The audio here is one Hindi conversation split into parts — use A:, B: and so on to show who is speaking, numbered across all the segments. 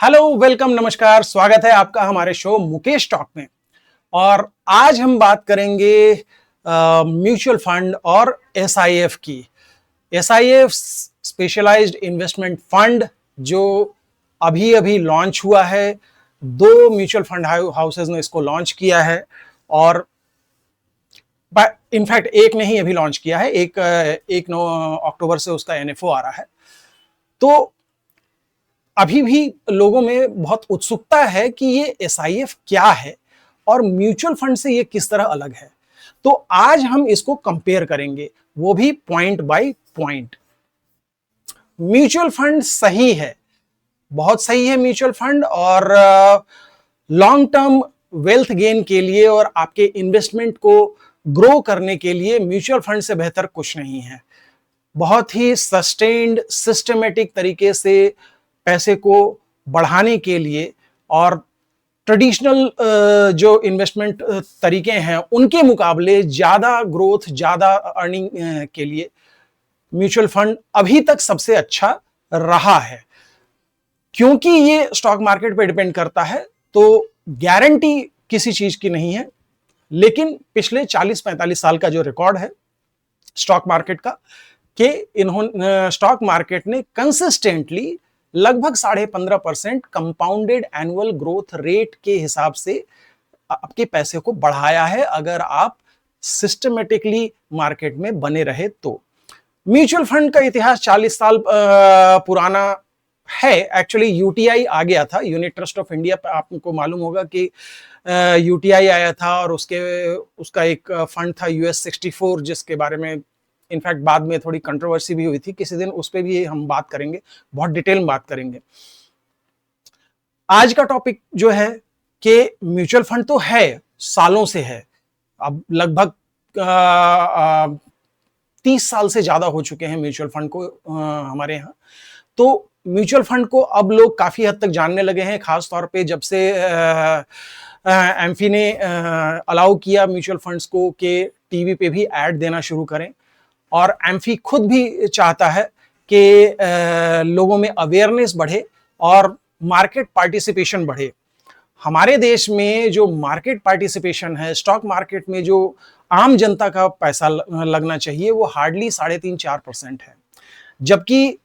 A: हेलो, वेलकम, नमस्कार, स्वागत है आपका हमारे शो मुकेश टॉक में। और आज हम बात करेंगे म्यूचुअल फंड और एसआईएफ की। एसआईएफ स्पेशलाइज्ड इन्वेस्टमेंट फंड जो अभी अभी लॉन्च हुआ है। दो म्यूचुअल फंड हाउसेज ने इसको लॉन्च किया है और इनफैक्ट एक ने ही अभी लॉन्च किया है। एक 9 अक्टूबर से उसका एनएफओ आ रहा है। तो अभी भी लोगों में बहुत उत्सुकता है कि ये एसआईएफ क्या है और म्यूचुअल फंड से ये किस तरह अलग है। तो आज हम इसको कंपेयर करेंगे, वो भी point by point. Mutual fund सही है, बहुत सही है म्यूचुअल फंड, और लॉन्ग टर्म वेल्थ गेन के लिए और आपके इन्वेस्टमेंट को ग्रो करने के लिए म्यूचुअल फंड से बेहतर कुछ नहीं है। बहुत ही सस्टेन्ड सिस्टमेटिक तरीके से पैसे को बढ़ाने के लिए और ट्रेडिशनल जो इन्वेस्टमेंट तरीके हैं उनके मुकाबले ज़्यादा ग्रोथ, ज़्यादा अर्निंग के लिए म्यूचुअल फंड अभी तक सबसे अच्छा रहा है। क्योंकि ये स्टॉक मार्केट पे डिपेंड करता है तो गारंटी किसी चीज़ की नहीं है, लेकिन पिछले 40-45 साल का जो रिकॉर्ड है स्टॉक मार्केट का, कि इन्होंने स्टॉक मार्केट ने कंसिस्टेंटली लगभग 15.5% कंपाउंडेड एनुअल ग्रोथ रेट के हिसाब से आपके पैसे को बढ़ाया है, अगर आप सिस्टमेटिकली मार्केट में बने रहे तो। म्यूचुअल फंड का इतिहास 40 साल पुराना है। एक्चुअली यूटीआई आ गया था, यूनिट ट्रस्ट ऑफ इंडिया, आपको मालूम होगा कि यूटीआई आया था और उसका एक फंड था यूएस 64, जिसके बारे में इनफैक्ट बाद में थोड़ी कंट्रोवर्सी भी हुई थी। किसी दिन उस पर भी हम बात करेंगे, बहुत डिटेल में बात करेंगे। आज का टॉपिक जो है कि म्यूचुअल फंड तो है, सालों से है, अब लगभग 30 साल से ज्यादा हो चुके हैं म्यूचुअल फंड को हमारे यहाँ। तो म्यूचुअल फंड को अब लोग काफी हद तक जानने लगे हैं, खास तौर पे जब से एमफी ने अलाउ किया म्यूचुअल फंड्स को कि टीवी पे भी ऐड देना शुरू करें। और एमफी खुद भी चाहता है कि लोगों में अवेयरनेस बढ़े और मार्केट पार्टिसिपेशन बढ़े। हमारे देश में जो मार्केट पार्टिसिपेशन है, स्टॉक मार्केट में जो आम जनता का पैसा लगना चाहिए, वो हार्डली 3.5-4% है। जबकि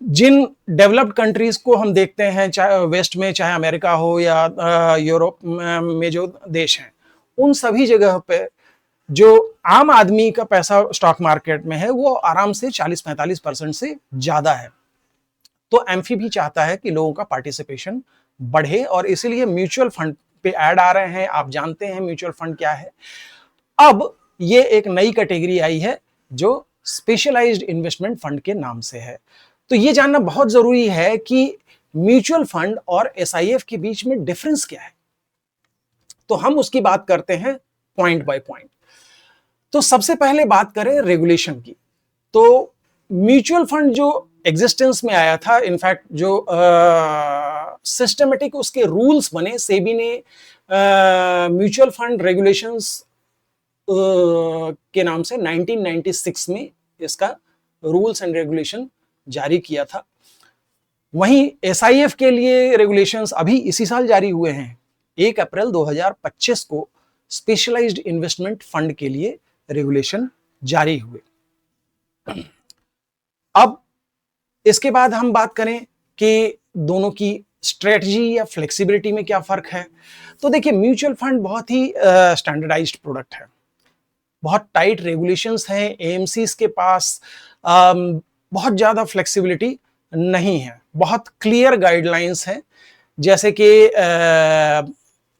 A: जिन डेवलप्ड कंट्रीज को हम देखते हैं, चाहे वेस्ट में, चाहे अमेरिका हो या यूरोप में जो देश हैं, उन सभी जगह पे जो आम आदमी का पैसा स्टॉक मार्केट में है वो आराम से 40-45% से ज्यादा है। तो एमफी भी चाहता है कि लोगों का पार्टिसिपेशन बढ़े और इसीलिए म्यूचुअल फंड पे ऐड आ रहे हैं। आप जानते हैं म्यूचुअल फंड क्या है। अब ये एक नई कैटेगरी आई है जो स्पेशलाइज्ड इन्वेस्टमेंट फंड के नाम से है। तो ये जानना बहुत जरूरी है कि म्यूचुअल फंड और एसआईएफ के बीच में डिफरेंस क्या है। तो हम उसकी बात करते हैं पॉइंट बाय पॉइंट। तो सबसे पहले बात करें रेगुलेशन की। तो म्यूचुअल फंड जो एग्जिस्टेंस में आया था, इनफैक्ट जो सिस्टमेटिक उसके रूल्स बने, सेबी ने म्यूचुअल फंड रेगुलेशंस के नाम से 1996 में इसका रूल्स एंड रेगुलेशन जारी किया था। वहीं एसआईएफ के लिए रेगुलेशंस अभी इसी साल जारी हुए हैं। 1 अप्रैल 2025 को स्पेशलाइज्ड इन्वेस्टमेंट फंड के लिए रेगुलेशन जारी हुए। अब इसके बाद हम बात करें कि दोनों की स्ट्रेटजी या फ्लेक्सिबिलिटी में क्या फर्क है। तो देखिए, म्यूचुअल फंड बहुत ही स्टैंडर्डाइज्ड प्रोडक्ट है, बहुत टाइट रेगुलेशंस हैं, एएमसीज के पास बहुत ज्यादा फ्लेक्सिबिलिटी नहीं है, बहुत क्लियर गाइडलाइंस हैं। जैसे कि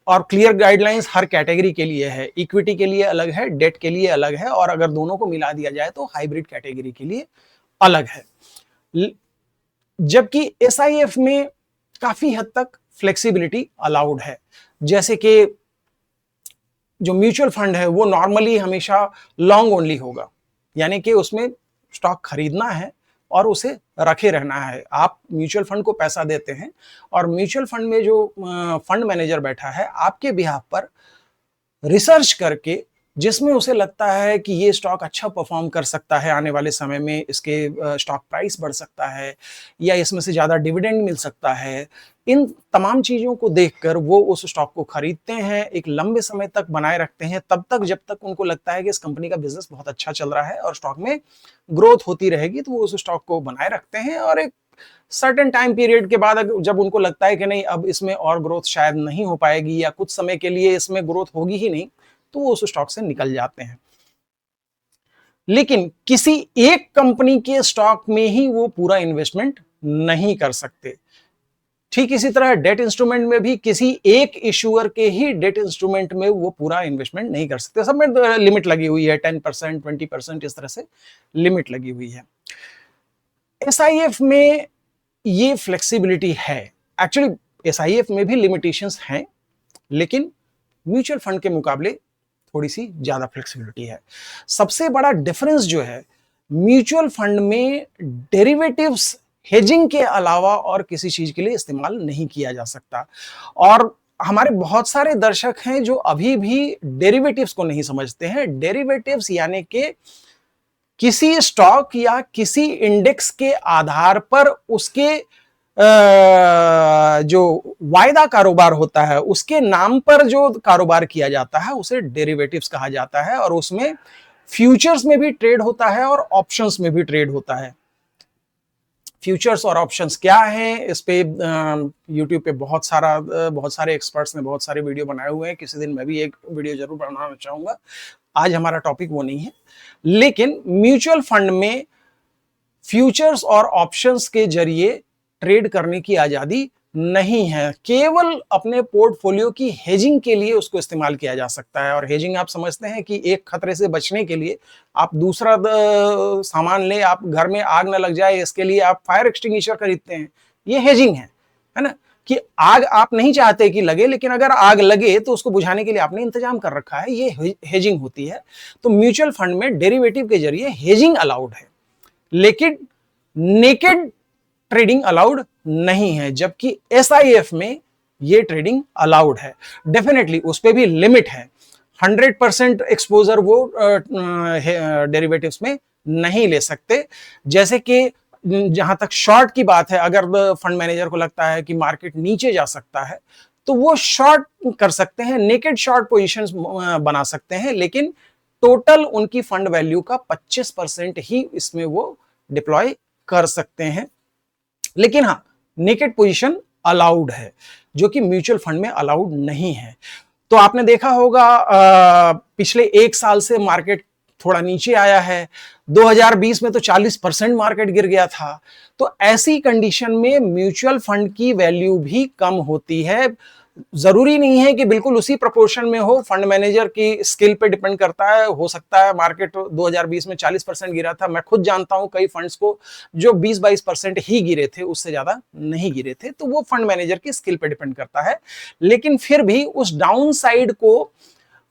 A: और क्लियर गाइडलाइंस हर कैटेगरी के लिए है, इक्विटी के लिए अलग है, डेट के लिए अलग है, और अगर दोनों को मिला दिया जाए तो हाइब्रिड कैटेगरी के लिए अलग है। जबकि एसआईएफ में काफी हद तक फ्लेक्सिबिलिटी अलाउड है। जैसे कि जो म्यूचुअल फंड है वो नॉर्मली हमेशा लॉन्ग ओनली होगा, यानी कि उसमें स्टॉक खरीदना है और उसे रखे रहना है। आप म्यूचुअल फंड को पैसा देते हैं और म्यूचुअल फंड में जो फंड मैनेजर बैठा है आपके बिहाफ पर रिसर्च करके जिसमें उसे लगता है कि ये स्टॉक अच्छा परफॉर्म कर सकता है आने वाले समय में, इसके स्टॉक प्राइस बढ़ सकता है या इसमें से ज़्यादा डिविडेंड मिल सकता है। इन तमाम चीज़ों को देखकर वो उस स्टॉक को खरीदते हैं, एक लंबे समय तक बनाए रखते हैं, तब तक जब तक उनको लगता है कि इस कंपनी का बिजनेस बहुत अच्छा चल रहा है और स्टॉक में ग्रोथ होती रहेगी, तो वो उस स्टॉक को बनाए रखते हैं और एक सर्टेन टाइम पीरियड के बाद जब उनको लगता है कि नहीं, अब इसमें और ग्रोथ शायद नहीं हो पाएगी या कुछ समय के लिए इसमें ग्रोथ होगी ही नहीं, तो वो उस स्टॉक से निकल जाते हैं। लेकिन किसी एक कंपनी के स्टॉक में ही वो पूरा इन्वेस्टमेंट नहीं कर सकते। ठीक इसी तरह डेट इंस्ट्रूमेंट में भी किसी एक इशूअर के ही डेट इंस्ट्रूमेंट में वो पूरा इन्वेस्टमेंट नहीं कर सकते। सब में लिमिट लगी हुई है, 10%, 20%, इस तरह से लिमिट लगी हुई है। एसआईएफ में ये फ्लेक्सिबिलिटी है। एक्चुअली एसआईएफ में भी लिमिटेशंस हैं, लेकिन म्यूचुअल फंड के मुकाबले थोड़ी सी ज्यादा फ्लेक्सिबिलिटी है। सबसे बड़ा डिफरेंस जो है, म्यूचुअल फंड में डेरिवेटिव्स हेजिंग के अलावा और किसी चीज के लिए इस्तेमाल नहीं किया जा सकता। और हमारे बहुत सारे दर्शक हैं जो अभी भी डेरिवेटिव्स को नहीं समझते हैं। डेरिवेटिव्स यानी कि किसी स्टॉक या किसी इंडेक्स के आधार पर उसके जो वायदा कारोबार होता है, उसके नाम पर जो कारोबार किया जाता है, उसे डेरिवेटिव्स कहा जाता है। और उसमें फ्यूचर्स में भी ट्रेड होता है और ऑप्शंस में भी ट्रेड होता है। फ्यूचर्स और ऑप्शंस क्या हैं, इस पे यूट्यूब पे बहुत सारे एक्सपर्ट्स ने बहुत सारे वीडियो बनाए हुए हैं। किसी दिन मैं भी एक वीडियो जरूर बनाना चाहूंगा। आज हमारा टॉपिक वो नहीं है। लेकिन म्यूचुअल फंड में फ्यूचर्स और ऑप्शंस के जरिए ट्रेड करने की आजादी नहीं है। केवल अपने पोर्टफोलियो की हेजिंग के लिए उसको इस्तेमाल किया जा सकता है। और हेजिंग आप समझते हैं कि एक खतरे से बचने के लिए आप दूसरा सामान ले, आप घर में आग न लग जाए इसके लिए आप फायर एक्सटिंग्विशर खरीदते हैं। ये हेजिंग है ना, कि आग आप नहीं चाहते कि लगे, लेकिन अगर आग लगे तो उसको बुझाने के लिए आपने इंतजाम कर रखा है। ये हेजिंग होती है। तो म्यूचुअल फंड में डेरिवेटिव के जरिए हेजिंग अलाउड है, लेकिन नेकेड ट्रेडिंग अलाउड नहीं है। जबकि एसआईएफ में ये ट्रेडिंग अलाउड है। डेफिनेटली उस पर भी लिमिट है। 100% एक्सपोजर वो डेरिवेटिव्स में नहीं ले सकते। जैसे कि जहां तक शॉर्ट की बात है, अगर फंड मैनेजर को लगता है कि मार्केट नीचे जा सकता है तो वो शॉर्ट कर सकते हैं, नेकेड शॉर्ट पोजीशंस बना सकते हैं, लेकिन टोटल उनकी फंड वैल्यू का 25% ही इसमें वो डिप्लॉय कर सकते हैं। लेकिन हाँ, नेकेड पोजीशन अलाउड है, जो कि म्यूचुअल फंड में अलाउड नहीं है। तो आपने देखा होगा पिछले एक साल से मार्केट थोड़ा नीचे आया है। 2020 में तो 40% मार्केट गिर गया था। तो ऐसी कंडीशन में म्यूचुअल फंड की वैल्यू भी कम होती है। जरूरी नहीं है कि बिल्कुल उसी प्रोपोर्शन में हो, फंड मैनेजर की स्किल पे डिपेंड करता है। हो सकता है मार्केट 2020 में 40% गिरा था, मैं खुद जानता हूं कई फंड्स को जो 20-22% ही गिरे थे, उससे ज्यादा नहीं गिरे थे। तो वो फंड मैनेजर की स्किल पे डिपेंड करता है। लेकिन फिर भी उस डाउन साइड को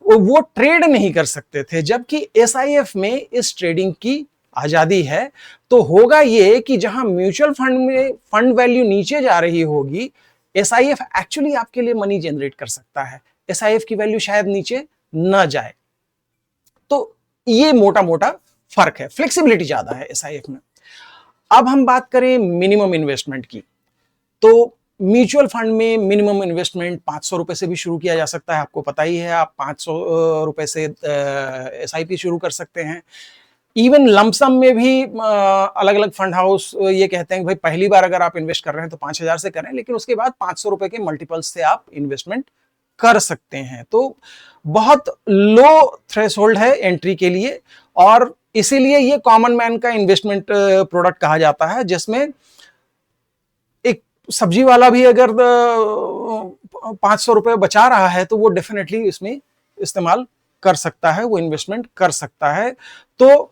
A: वो ट्रेड नहीं कर सकते थे, जबकि एसआईएफ में इस ट्रेडिंग की आजादी है। तो होगा ये कि जहां म्यूचुअल फंड में फंड वैल्यू नीचे जा रही होगी, एसआईएफ एक्चुअली आपके लिए मनी जनरेट कर सकता है। एसआईएफ की वैल्यू शायद नीचे न जाए। तो ये मोटा मोटा फर्क है, फ्लेक्सिबिलिटी ज्यादा है एसआईएफ में। अब हम बात करें मिनिमम इन्वेस्टमेंट की, तो म्यूचुअल फंड में मिनिमम इन्वेस्टमेंट 500 रुपए से भी शुरू किया जा सकता है। आपको पता ही है, आप 500 रुपए से एसआईपी शुरू कर सकते हैं। इवन लमसम में भी अलग अलग फंड हाउस ये कहते हैं कि भाई पहली बार अगर आप इन्वेस्ट कर रहे हैं तो 5000 से करें, लेकिन उसके बाद 500 रुपए के मल्टीपल्स से आप इन्वेस्टमेंट कर सकते हैं। तो बहुत लो थ्रेशोल्ड है एंट्री के लिए, और इसीलिए ये कॉमन मैन का इन्वेस्टमेंट प्रोडक्ट कहा जाता है, जिसमें एक सब्जी वाला भी अगर 500 रुपए बचा रहा है तो वो डेफिनेटली इसमें इस्तेमाल कर सकता है, वो इन्वेस्टमेंट कर सकता है। तो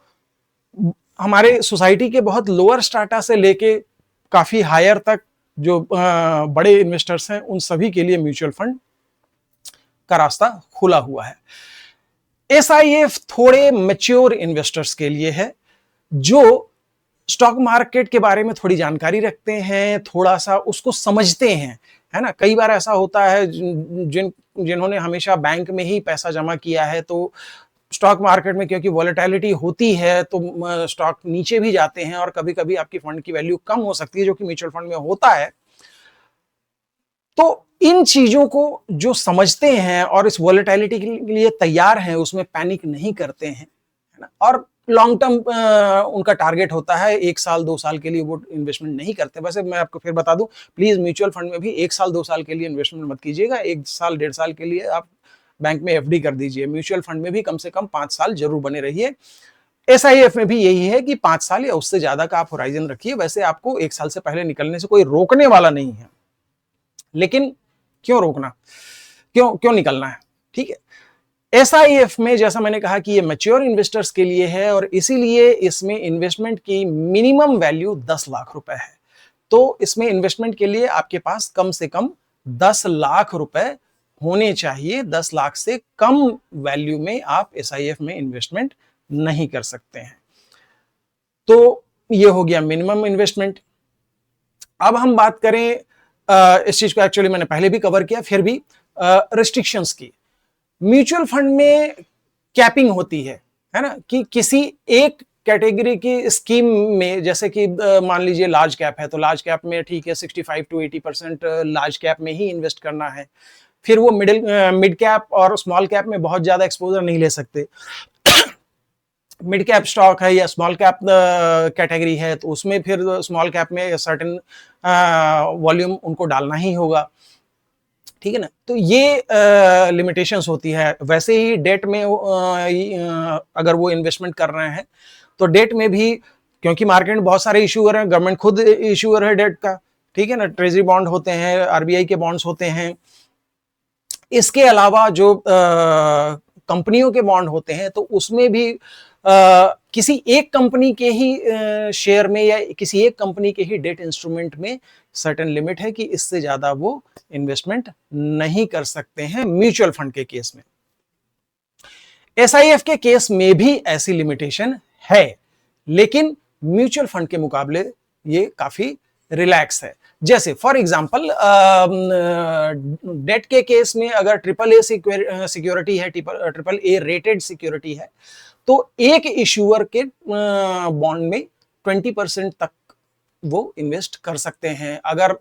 A: हमारे सोसाइटी के बहुत लोअर स्टाटा से लेके काफी हायर तक जो बड़े इन्वेस्टर्स हैं, उन सभी के लिए म्यूचुअल फंड का रास्ता खुला हुआ है। एसआईएफ थोड़े मैच्योर इन्वेस्टर्स के लिए है, जो स्टॉक मार्केट के बारे में थोड़ी जानकारी रखते हैं, थोड़ा सा उसको समझते हैं, है ना। कई बार ऐसा होता है जिन्होंने हमेशा बैंक में ही पैसा जमा किया है, तो स्टॉक मार्केट में क्योंकि वॉलेटिलिटी होती है तो स्टॉक नीचे भी जाते हैं और कभी कभी आपकी फंड की वैल्यू कम हो सकती है, जो कि म्यूचुअल फंड में होता है। तो इन चीजों को जो समझते हैं और इस वॉलेटिलिटी के लिए तैयार हैं, उसमें पैनिक नहीं करते हैं, है ना, और लॉन्ग टर्म उनका टारगेट होता है, 1 साल 2 साल के लिए वो इन्वेस्टमेंट नहीं करते। वैसे मैं आपको फिर बता दूं, प्लीज म्यूचुअल फंड में भी 1 साल 2 साल के लिए इन्वेस्टमेंट मत कीजिएगा, 1 साल 1.5 साल के लिए आप बैंक में एफडी कर दीजिए। म्यूचुअल फंड में भी कम से कम 5 साल जरूर बने रहिए। एसआईएफ में भी यही है कि 5 साल या उससे ज्यादा का आप होराइजन रखिए। वैसे आपको 1 साल से पहले निकलने से कोई रोकने वाला नहीं है, लेकिन क्यों रोकना, क्यों क्यों निकलना है, ठीक है। एसआईएफ में जैसा मैंने कहा कि ये मैच्योर इन्वेस्टर्स के लिए है और इसीलिए इसमें इन्वेस्टमेंट की मिनिमम वैल्यू 10 लाख रुपए है। तो इसमें इन्वेस्टमेंट के लिए आपके पास कम से कम 10 लाख रुपए होने चाहिए। 10 लाख से कम वैल्यू में आप एसआईएफ में इन्वेस्टमेंट नहीं कर सकते हैं। तो ये हो गया मिनिमम इन्वेस्टमेंट। अब हम बात करें इस चीज को एक्चुअली मैंने पहले भी कवर किया, फिर भी रिस्ट्रिक्शंस की। म्यूचुअल फंड में कैपिंग होती है ना, कि किसी एक कैटेगरी की स्कीम में, जैसे कि मान लीजिए लार्ज कैप है, तो लार्ज कैप में ठीक है 65 to 80% लार्ज कैप में ही इन्वेस्ट करना है। फिर वो मिड कैप और स्मॉल कैप में बहुत ज्यादा एक्सपोजर नहीं ले सकते। मिड कैप स्टॉक है या स्मॉल कैप कैटेगरी है, तो उसमें फिर स्मॉल कैप में सर्टेन वॉल्यूम उनको डालना ही होगा, ठीक है ना। तो ये लिमिटेशंस होती है। वैसे ही डेट में अगर वो इन्वेस्टमेंट कर रहे हैं तो डेट में भी, क्योंकि मार्केट में बहुत सारे इशूअर हैं, गवर्नमेंट खुद इशूअर है डेट का, ठीक है ना, ट्रेजरी बॉन्ड होते हैं, आरबीआई के बॉन्ड्स होते हैं। इसके अलावा जो कंपनियों के बॉन्ड होते हैं, तो उसमें भी किसी एक कंपनी के ही शेयर में या किसी एक कंपनी के ही डेट इंस्ट्रूमेंट में सर्टेन लिमिट है कि इससे ज्यादा वो इन्वेस्टमेंट नहीं कर सकते हैं म्यूचुअल फंड के केस में। एसआईएफ के केस में भी ऐसी लिमिटेशन है, लेकिन म्यूचुअल फंड के मुकाबले ये काफी रिलैक्स है। जैसे फॉर एग्जांपल डेट के केस में अगर ट्रिपल ए सिक्योरिटी है, ट्रिपल ए रेटेड सिक्योरिटी है, तो एक इश्यूअर के बॉन्ड में 20% तक वो इन्वेस्ट कर सकते हैं। अगर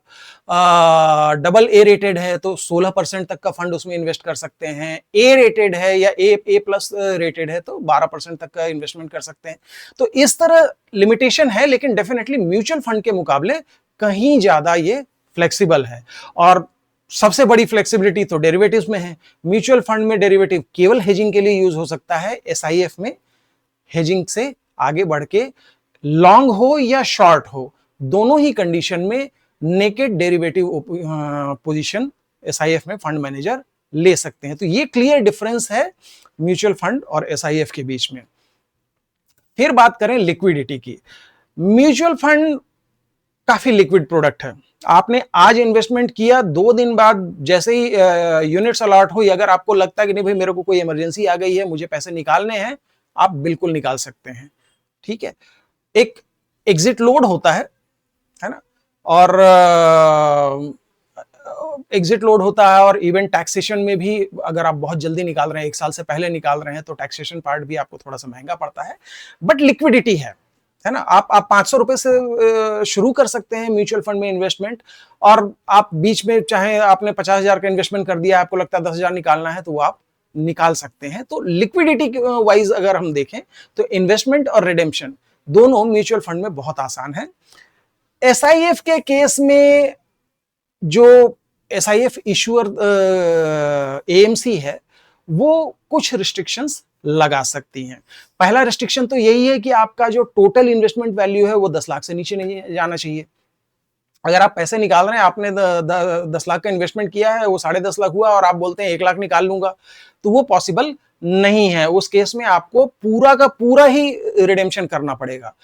A: डबल ए रेटेड है तो 16% तक का फंड उसमें इन्वेस्ट कर सकते हैं। ए रेटेड है या ए प्लस रेटेड है तो 12% तक का इन्वेस्टमेंट कर सकते हैं। तो इस तरह लिमिटेशन है, लेकिन डेफिनेटली म्यूचुअल फंड के मुकाबले कहीं ज्यादा ये फ्लेक्सिबल है। और सबसे बड़ी फ्लेक्सिबिलिटी तो डेरिवेटिव्स में है। म्यूचुअल फंड में डेरिवेटिव केवल हेजिंग के लिए यूज हो सकता है, एसआईएफ में हेजिंग से आगे बढ़ के लॉन्ग हो या शॉर्ट हो, दोनों ही कंडीशन में नेकेड डेरिवेटिव पोजीशन एसआईएफ में फंड मैनेजर ले सकते हैं। तो ये क्लियर डिफरेंस है म्यूचुअल फंड और एसआईएफ के बीच में। फिर बात करें लिक्विडिटी की। म्यूचुअल फंड काफी लिक्विड प्रोडक्ट है। आपने आज इन्वेस्टमेंट किया, 2 दिन बाद जैसे ही यूनिट्स अलॉट हुई, अगर आपको लगता है कि नहीं भाई मेरे को कोई इमरजेंसी आ गई है, मुझे पैसे निकालने हैं, आप बिल्कुल निकाल सकते हैं, ठीक है। एक एग्जिट लोड होता है ना, और एग्जिट लोड होता है, और इवन टैक्सेशन में भी अगर आप बहुत जल्दी निकाल रहे हैं, 1 साल से पहले निकाल रहे हैं, तो टैक्सेशन पार्ट भी आपको थोड़ा सा महंगा पड़ता है। बट लिक्विडिटी है ना। आप 500 रुपए से शुरू कर सकते हैं म्यूचुअल फंड में इन्वेस्टमेंट, और आप बीच में चाहे आपने 50,000 का इन्वेस्टमेंट कर दिया, आपको लगता है 10,000 निकालना है, तो वो आप निकाल सकते हैं। तो लिक्विडिटी वाइज अगर हम देखें तो इन्वेस्टमेंट और रिडेम्पशन दोनों म्यूचुअल फंड में बहुत आसान है। एसआईएफ के केस में जो एसआईएफ इशूअर एएमसी है, वो कुछ रिस्ट्रिक्शंस लगा सकती हैं। पहला रिस्ट्रिक्शन तो यही है कि आपका जो टोटल इन्वेस्टमेंट वैल्यू है वो 10 लाख से नीचे नहीं जाना चाहिए। अगर आप पैसे निकाल रहे हैं, आपने 10 लाख का इन्वेस्टमेंट किया है, वो 10.5 लाख हुआ और आप बोलते हैं 1 लाख निकाल लूंगा, तो वो पॉसिबल नहीं है। उस केस में आपको पूरा का पूरा ही रिडेम्पशन करना पड़ेगा।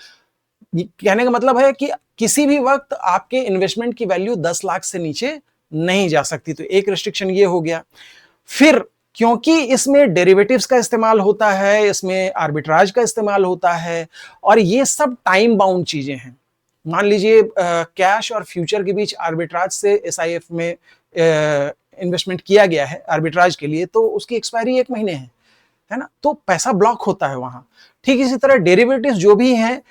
A: कहने का मतलब है कि किसी भी वक्त आपके इन्वेस्टमेंट की वैल्यू 10 लाख से नीचे नहीं जा सकती। तो एक रिस्ट्रिक्शन ये हो गया। फिर क्योंकि इसमें डेरिवेटिव्स का इस्तेमाल होता है, इसमें आर्बिट्राज का इस्तेमाल होता है, और ये सब टाइम बाउंड चीजें हैं। मान लीजिए कैश और फ्यूचर के बीच आर्बिट्राज से एसआईएफ में इन्वेस्टमेंट किया गया है आर्बिट्राज के लिए, तो उसकी एक्सपायरी 1 महीने है। है ना, तो पैसा ब्लॉक होता है वहां। ठीक इसी तरह डेरिवेटिव्स जो भी हैं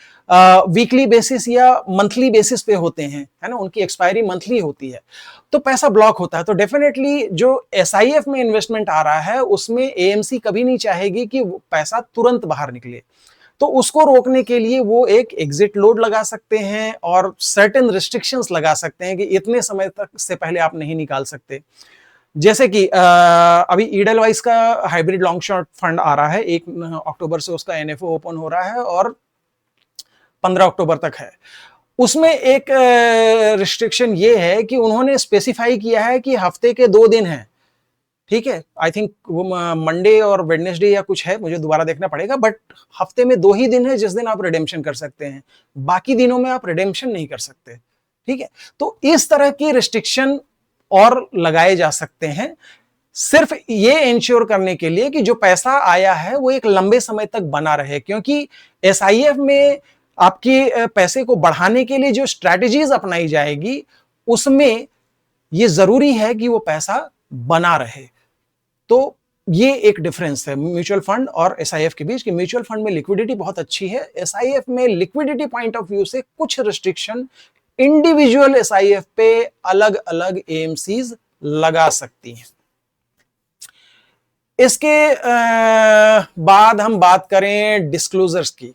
A: वीकली बेसिस या मंथली बेसिस पे होते हैं, है ना, उनकी एक्सपायरी मंथली होती है, तो पैसा ब्लॉक होता है। तो डेफिनेटली जो एसआईएफ में इन्वेस्टमेंट आ रहा है उसमें एएमसी कभी नहीं चाहेगी कि पैसा तुरंत बाहर निकले, तो उसको रोकने के लिए वो एक एग्जिट लोड लगा सकते हैं और सर्टेन रिस्ट्रिक्शंस लगा सकते हैं कि इतने समय तक से पहले आप नहीं निकाल सकते। जैसे कि अभी ईडलवाइस का हाइब्रिड लॉन्ग शॉर्ट फंड आ रहा है, 1 अक्टूबर से उसका एनएफओ ओपन हो रहा है और 15 अक्टूबर तक है। उसमें एक रिस्ट्रिक्शन ये है कि उन्होंने स्पेसिफाई किया है कि हफ्ते के 2 दिन हैं, ठीक है, आई थिंक वो मंडे और वेडनेसडे या कुछ है, मुझे दोबारा देखना पड़ेगा, बट हफ्ते में 2 ही दिन है जिस दिन आप रिडेम्पशन कर सकते हैं, बाकी दिनों में आप रिडेम्पशन नहीं कर सकते। ठीक है, तो इस तरह की रिस्ट्रिक्शन और लगाए जा सकते हैं सिर्फ ये इंश्योर करने के लिए कि जो पैसा आया है वो एक लंबे समय तक बना रहे, क्योंकि एसआईएफ में आपके पैसे को बढ़ाने के लिए जो स्ट्रैटेजीज अपनाई जाएगी उसमें ये जरूरी है कि वो पैसा बना रहे। तो ये एक डिफरेंस है म्यूचुअल फंड और एसआईएफ के बीच, कि म्यूचुअल फंड में लिक्विडिटी बहुत अच्छी है, एसआईएफ में लिक्विडिटी पॉइंट ऑफ व्यू से कुछ रिस्ट्रिक्शन इंडिविजुअल एसआईएफ पे अलग अलग एएमसीज लगा सकती हैं। इसके बाद हम बात करें डिस्क्लोजर्स की,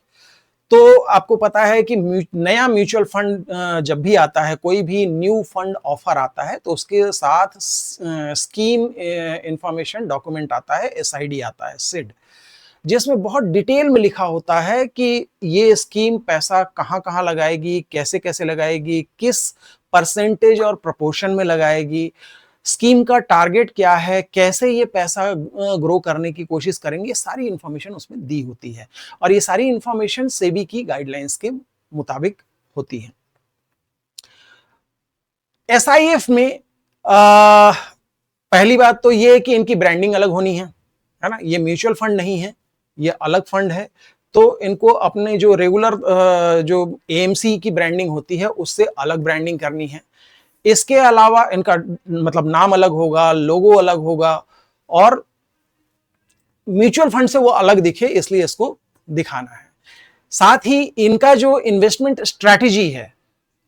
A: तो आपको पता है कि नया म्यूचुअल फंड जब भी आता है, कोई भी न्यू फंड ऑफर आता है, तो उसके साथ स्कीम इंफॉर्मेशन डॉक्यूमेंट आता है, एसआईडी आता है, सिड, जिसमें बहुत डिटेल में लिखा होता है कि ये स्कीम पैसा कहां कहां लगाएगी, कैसे कैसे लगाएगी, किस परसेंटेज और प्रोपोर्शन में लगाएगी, स्कीम का टारगेट क्या है, कैसे ये पैसा ग्रो करने की कोशिश करेंगे, सारी इंफॉर्मेशन उसमें दी होती है और ये सारी इंफॉर्मेशन सेबी की गाइडलाइंस के मुताबिक होती है। एसआईएफ में पहली बात तो ये है कि इनकी ब्रांडिंग अलग होनी है ना, ये म्यूचुअल फंड नहीं है, ये अलग फंड है, तो इनको अपने जो रेगुलर जो एएमसी की ब्रांडिंग होती है उससे अलग ब्रांडिंग करनी है। इसके अलावा इनका मतलब नाम अलग होगा, लोगो अलग होगा और म्यूचुअल फंड से वो अलग दिखे इसलिए इसको दिखाना है। साथ ही इनका जो इन्वेस्टमेंट स्ट्रैटेजी है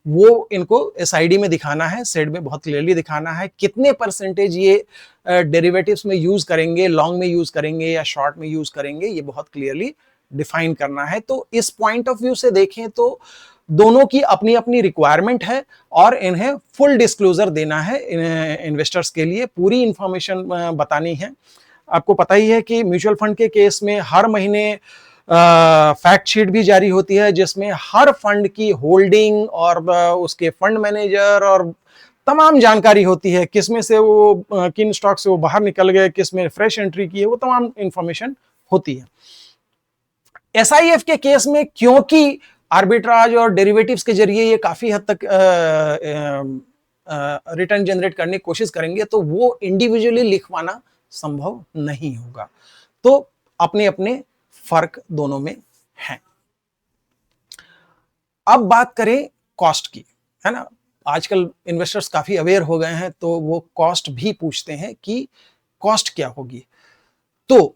A: वो इनको एसआईडी में दिखाना है, सेड में बहुत क्लियरली दिखाना है, कितने परसेंटेज ये डेरिवेटिव्स में यूज करेंगे, लॉन्ग में यूज करेंगे या शॉर्ट में यूज करेंगे, ये बहुत क्लियरली डिफाइन करना है। तो इस पॉइंट ऑफ व्यू से देखें तो दोनों की अपनी अपनी रिक्वायरमेंट है और इन्हें फुल डिस्क्लोजर देना है इन्वेस्टर्स के लिए, पूरी इंफॉर्मेशन बतानी है। आपको पता ही है कि म्यूचुअल फंड के केस में हर महीने फैक्ट शीट भी जारी होती है जिसमें हर फंड की होल्डिंग और उसके फंड मैनेजर और तमाम जानकारी होती है, किसमें से वो किन स्टॉक से वो बाहर निकल गए, किसमें फ्रेश एंट्री की है, वो तमाम इंफॉर्मेशन होती है। एसआईएफ के केस में क्योंकि आर्बिट्राज और डेरिवेटिव्स के जरिए ये काफी हद तक रिटर्न जनरेट करने की कोशिश करेंगे, तो वो इंडिविजुअली लिखवाना संभव नहीं होगा। तो अपने अपने फर्क दोनों में है। अब बात करें कॉस्ट की, है ना, आजकल इन्वेस्टर्स काफी अवेयर हो गए हैं, तो वो कॉस्ट भी पूछते हैं कि कॉस्ट क्या होगी। तो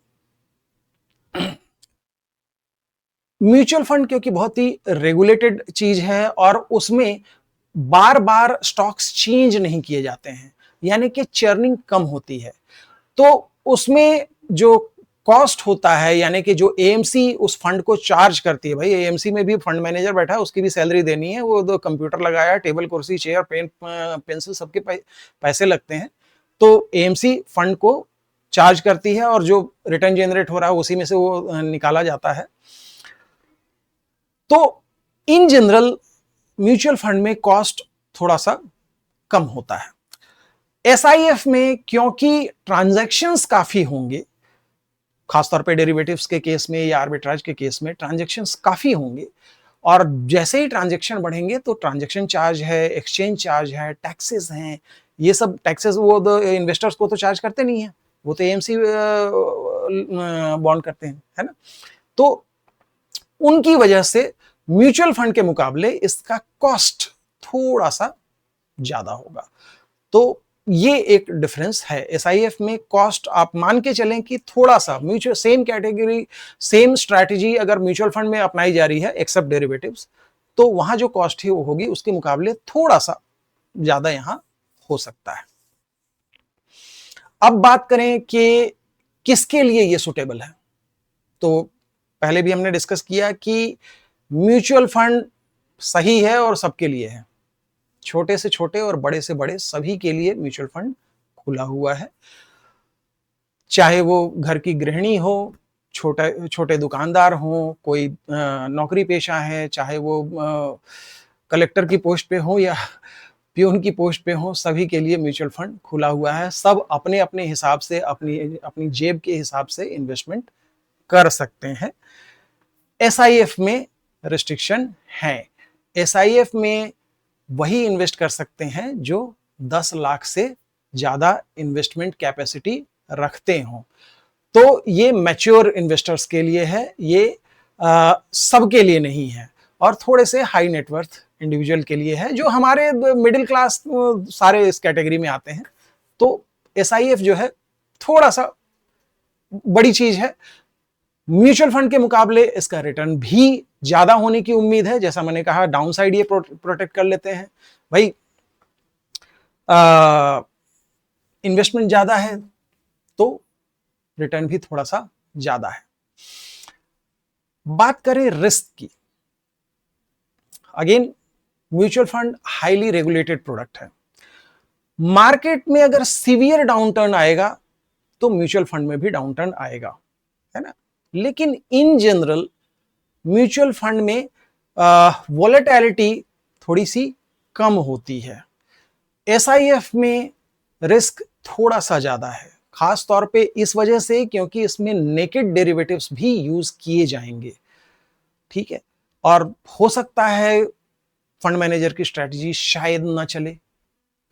A: म्यूचुअल फंड क्योंकि बहुत ही रेगुलेटेड चीज है और उसमें बार बार स्टॉक्स चेंज नहीं किए जाते हैं, यानी कि चर्निंग कम होती है, तो उसमें जो कॉस्ट होता है, यानी कि जो एएमसी उस फंड को चार्ज करती है, भाई एएमसी में भी फंड मैनेजर बैठा है, उसकी भी सैलरी देनी है, वो तो कंप्यूटर लगाया, टेबल कुर्सी चेयर पेन पेंसिल सबके पैसे लगते हैं, तो एएमसी फंड को चार्ज करती है और जो रिटर्न जनरेट हो रहा है उसी में से वो निकाला जाता है। तो इन जनरल म्यूचुअल फंड में कॉस्ट थोड़ा सा कम होता है। एसआईएफ में क्योंकि ट्रांजैक्शंस काफी होंगे, खासतौर पे डेरिवेटिव्स के केस में या आर्बिट्राज के केस में ट्रांजैक्शंस काफी होंगे और जैसे ही ट्रांजैक्शन बढ़ेंगे तो ट्रांजैक्शन चार्ज है, एक्सचेंज चार्ज है, टैक्सेस हैं, ये सब टैक्सेस वो तो इन्वेस्टर्स को तो चार्ज करते नहीं है, वो तो एएमसी बॉन्ड करते हैं, है ना, तो उनकी वजह से म्यूचुअल फंड के मुकाबले इसका कॉस्ट थोड़ा सा ज्यादा होगा। तो ये एक डिफरेंस है। एसआईएफ में कॉस्ट आप मान के चलें कि थोड़ा सा mutual same category same strategy अगर म्यूचुअल फंड में अपनाई जा रही है एक्सेप्ट डेरिवेटिव्स, तो वहां जो कॉस्ट है वो होगी उसके मुकाबले थोड़ा सा ज्यादा यहां हो सकता है। अब बात करें कि किसके लिए ये सुटेबल है, तो पहले भी हमने डिस्कस किया कि म्यूचुअल फंड सही है और सबके लिए है, छोटे से छोटे और बड़े से बड़े सभी के लिए म्यूचुअल फंड खुला हुआ है। चाहे वो घर की गृहिणी हो, छोटे दुकानदार हो, कोई नौकरी पेशा है, चाहे वो कलेक्टर की पोस्ट पे हो या प्यून की पोस्ट पे हो, सभी के लिए म्यूचुअल फंड खुला हुआ है। सब अपने अपने हिसाब से अपनी अपनी जेब के हिसाब से इन्वेस्टमेंट कर सकते हैं। एसआईएफ में रिस्ट्रिक्शन है। एसआईएफ में वही इन्वेस्ट कर सकते हैं जो 10 लाख से ज्यादा इन्वेस्टमेंट कैपेसिटी रखते हो। तो ये मैच्योर इन्वेस्टर्स के लिए है, ये सबके लिए नहीं है, और थोड़े से हाई नेटवर्थ इंडिविजुअल के लिए है, जो हमारे मिडिल क्लास सारे इस कैटेगरी में आते हैं। तो एसआईएफ जो है थोड़ा सा बड़ी चीज है। म्यूचुअल फंड के मुकाबले इसका रिटर्न भी ज्यादा होने की उम्मीद है। जैसा मैंने कहा, डाउन साइड ये प्रोटेक्ट कर लेते हैं भाई, इन्वेस्टमेंट ज्यादा है तो रिटर्न भी थोड़ा सा ज्यादा है। बात करें रिस्क की, again mutual fund highly regulated product है। मार्केट में अगर सीवियर डाउनटर्न आएगा तो म्यूचुअल फंड में भी डाउनटर्न आएगा, है ना। लेकिन इन जनरल म्यूचुअल फंड में वॉलेटिलिटी थोड़ी सी कम होती है। एसआईएफ में रिस्क थोड़ा सा ज्यादा है, खास तौर पे इस वजह से क्योंकि इसमें नेकेड डेरिवेटिव्स भी यूज किए जाएंगे, ठीक है। और हो सकता है फंड मैनेजर की स्ट्रेटजी शायद ना चले,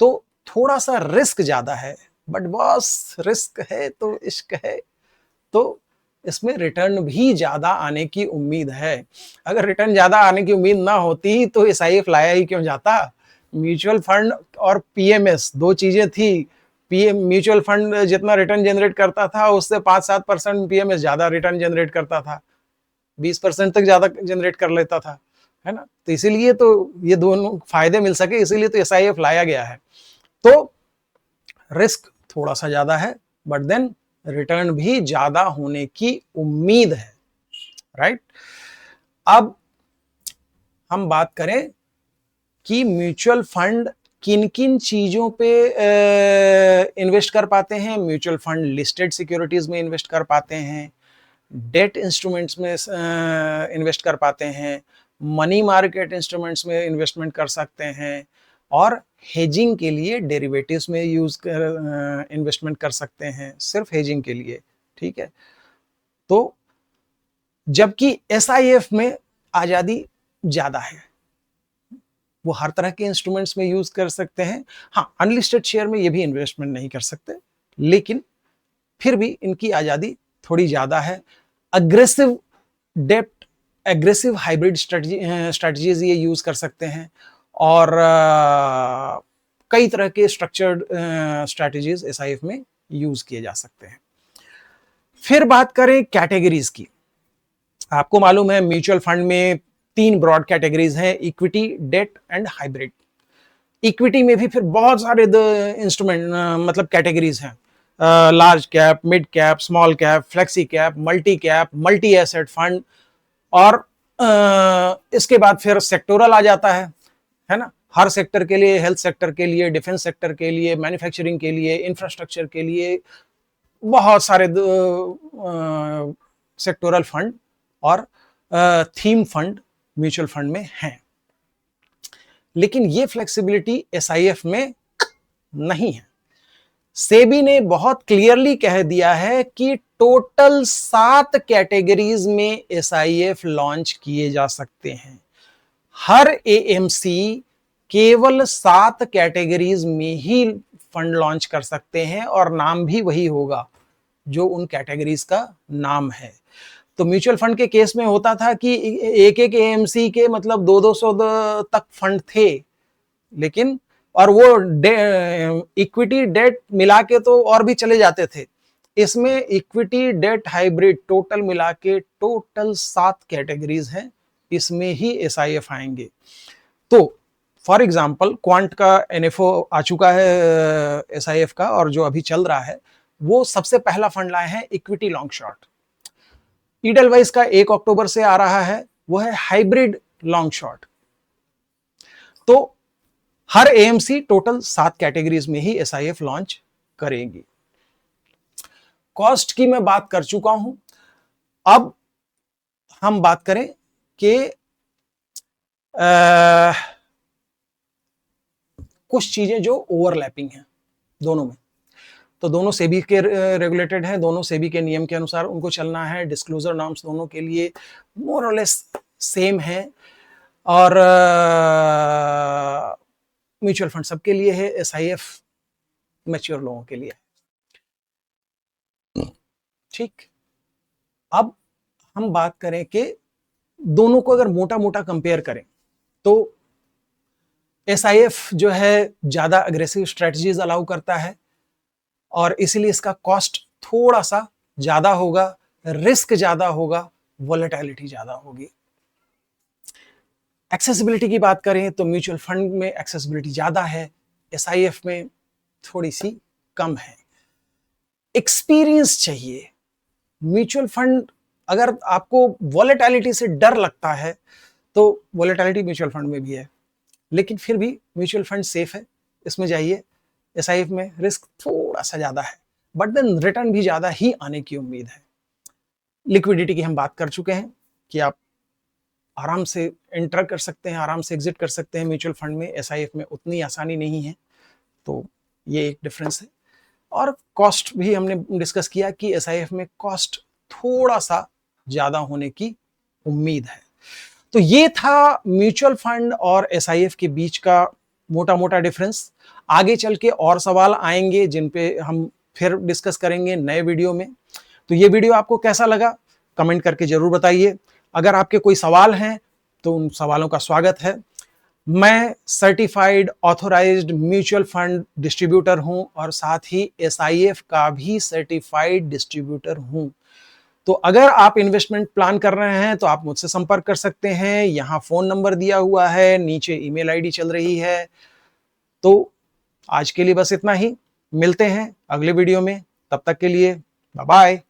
A: तो थोड़ा सा रिस्क ज्यादा है। बट बॉस, रिस्क है तो इश्क है, तो इसमें रिटर्न भी ज्यादा आने की उम्मीद है। अगर रिटर्न ज्यादा आने की उम्मीद ना होती तो एसआईएफ लाया ही क्यों जाता। म्यूचुअल फंड और पीएमएस दो चीजें थी। पीएम म्यूचुअल फंड जितना रिटर्न जनरेट करता था उससे 5-7% पीएमएस ज्यादा रिटर्न जनरेट करता था, 20% तक ज्यादा जनरेट कर लेता था, है ना। तो इसीलिए तो ये दोनों फायदे मिल सके, इसीलिए तो एसआईएफ लाया गया है। तो रिस्क थोड़ा सा ज्यादा है, बट देन रिटर्न भी ज्यादा होने की उम्मीद है, राइट। अब हम बात करें कि म्यूचुअल फंड किन किन चीजों पे इन्वेस्ट कर पाते हैं। म्यूचुअल फंड लिस्टेड सिक्योरिटीज में इन्वेस्ट कर पाते हैं, डेट इंस्ट्रूमेंट्स में इन्वेस्ट कर पाते हैं, मनी मार्केट इंस्ट्रूमेंट्स में इन्वेस्टमेंट कर सकते हैं, और हेजिंग के लिए डेरिवेटिव्स में इन्वेस्टमेंट कर सकते हैं, सिर्फ हेजिंग के लिए, ठीक है। तो जबकि एसआईएफ में आजादी ज्यादा है, वो हर तरह के इंस्ट्रूमेंट्स में यूज कर सकते हैं। हाँ, अनलिस्टेड शेयर में ये भी इन्वेस्टमेंट नहीं कर सकते, लेकिन फिर भी इनकी आजादी थोड़ी ज्यादा है। अग्रेसिव डेप्ट, एग्रेसिव हाइब्रिड स्ट्रेटजीज ये यूज कर सकते हैं, और कई तरह के स्ट्रक्चर्ड स्ट्रेटजीज एसआईएफ में यूज किए जा सकते हैं। फिर बात करें कैटेगरीज की, आपको मालूम है म्यूचुअल फंड में 3 ब्रॉड कैटेगरीज हैं, equity, debt and hybrid. Equity में भी फिर बहुत सारे इंस्ट्रूमेंट मतलब कैटेगरीज हैं, large cap, mid cap, small cap, flexi cap, multi cap, multi asset fund, और इसके बाद फिर सेक्टोरल आ जाता है ना। हर सेक्टर के लिए, हेल्थ सेक्टर के लिए, डिफेंस सेक्टर के लिए, मैन्युफैक्चरिंग के लिए, इंफ्रास्ट्रक्चर के लिए बहुत सारे सेक्टोरल फंड और थीम फंड म्यूचुअल फंड में हैं। लेकिन ये फ्लेक्सिबिलिटी एसआईएफ में नहीं है। सेबी ने बहुत क्लियरली कह दिया है कि टोटल 7 कैटेगरीज में एसआईएफ लॉन्च किए जा सकते हैं। हर एएमसी केवल 7 कैटेगरीज में ही फंड लॉन्च कर सकते हैं, और नाम भी वही होगा जो उन कैटेगरीज का नाम है। तो म्यूचुअल फंड के केस में होता था कि एक एक एएमसी के मतलब 200-200 तक फंड थे, लेकिन और वो इक्विटी डेट मिला के तो और भी चले जाते थे। इसमें इक्विटी डेट हाइब्रिड टोटल मिला के टोटल 7 कैटेगरीज हैं, इसमें ही एसआईएफ आएंगे। तो फॉर एग्जांपल क्वांट का एनएफओ आ चुका है एसआईएफ का, और जो अभी चल रहा है वो सबसे पहला फंड लाए हैं इक्विटी लॉन्ग शॉर्ट। ईडलवाइस का 1 अक्टूबर से आ रहा है, वो है हाइब्रिड लॉन्ग शॉर्ट। तो हर एएमसी टोटल 7 कैटेगरीज में ही एसआईएफ लॉन्च करेगी। कॉस्ट की मैं बात कर चुका हूं, अब हम बात करें कि कुछ चीजें जो ओवरलैपिंग हैं दोनों में। तो दोनों सेबी के रेगुलेटेड हैं, दोनों सेबी के नियम के अनुसार उनको चलना है। डिस्क्लोजर नॉर्म्स दोनों के लिए मोर और लेस सेम है, और म्यूचुअल फंड सबके लिए है, एसआईएफ मैच्योर लोगों के लिए। ठीक, अब हम बात करें कि दोनों को अगर मोटा मोटा कंपेयर करें तो एसआईएफ जो है ज्यादा अग्रेसिव स्ट्रेटजीज अलाउ करता है, और इसीलिए इसका कॉस्ट थोड़ा सा ज्यादा होगा, रिस्क ज्यादा होगा, वॉलेटिलिटी ज्यादा होगी। एक्सेसिबिलिटी की बात करें तो म्यूचुअल फंड में एक्सेसिबिलिटी ज्यादा है, एसआईएफ में थोड़ी सी कम है। एक्सपीरियंस चाहिए। म्यूचुअल फंड, अगर आपको वॉलेटिलिटी से डर लगता है तो वॉलेटिलिटी म्यूचुअल फंड में भी है, लेकिन फिर भी म्यूचुअल फंड सेफ है, इसमें जाइए। एसआईएफ में रिस्क थोड़ा सा ज्यादा है, बट देन रिटर्न भी ज्यादा ही आने की उम्मीद है। लिक्विडिटी की हम बात कर चुके हैं कि आप आराम से एंटर कर सकते हैं, आराम से एग्जिट कर सकते हैं म्यूचुअल फंड में। एसआईएफ में उतनी आसानी नहीं है, तो ये एक डिफरेंस है। और कॉस्ट भी हमने डिस्कस किया कि एसआईएफ में कॉस्ट थोड़ा सा ज्यादा होने की उम्मीद है। तो ये था म्यूचुअल फंड और एसआईएफ के बीच का मोटा मोटा डिफरेंस। आगे चल के और सवाल आएंगे जिन पे हम फिर डिस्कस करेंगे नए वीडियो में। तो ये वीडियो आपको कैसा लगा कमेंट करके जरूर बताइए। अगर आपके कोई सवाल हैं तो उन सवालों का स्वागत है। मैं certified authorised mutual fund distributor हूं, और साथ ही एसआईएफ का भी सर्टिफाइड डिस्ट्रीब्यूटर हूं। तो अगर आप इन्वेस्टमेंट प्लान कर रहे हैं तो आप मुझसे संपर्क कर सकते हैं। यहां फोन नंबर दिया हुआ है, नीचे ईमेल आईडी चल रही है। तो आज के लिए बस इतना ही, मिलते हैं अगले वीडियो में, तब तक के लिए बाय बाय।